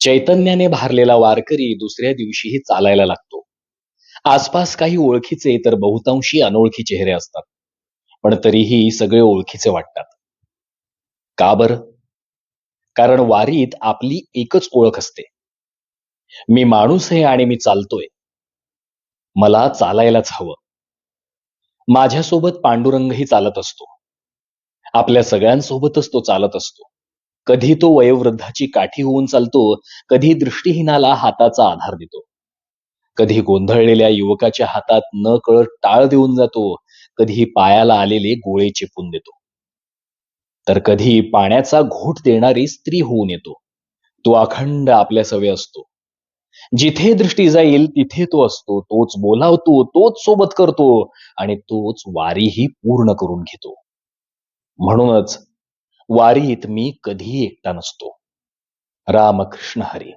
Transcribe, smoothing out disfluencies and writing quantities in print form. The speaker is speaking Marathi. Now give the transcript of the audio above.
चैतन्याने भारलेला वारकरी दुसऱ्या दिवशीही चालायला लागतो. आसपास काही ओळखीचे तर बहुतांशी अनोळखी चेहरे असतात. पण तरीही सगळे ओळखीचे वाटतात. का बरं? कारण वारीत आपली एकच ओळख असते. मी माणूस आहे आणि मी चालतोय. मला चालायलाच हवं. माझ्यासोबत पांडुरंगही चालत असतो. आपल्या सगळ्यांसोबतच तो चालत असतो. कधी तो वयोवृद्धाची काठी होऊन चालतो, कधी दृष्टिहीनाला हाताचा आधार देतो. कधी गोंधळलेल्या युवकाच्या हातात नकळत टाळ देऊन जातो, कधी पायाला आलेले गोळे चेपून देतो. तर कधी पाण्याचा घोट देणारी स्त्री होऊन येतो. तो अखंड आपल्या सवे असतो. जिथे दृष्टी जाईल तिथे तो असतो. तोच बोलावतो, तोच सोबत करतो आणि तोच वारीही पूर्ण करून घेतो. म्हणूनच वारीत मी कधीही एकटा नसतो. रामकृष्ण हरी.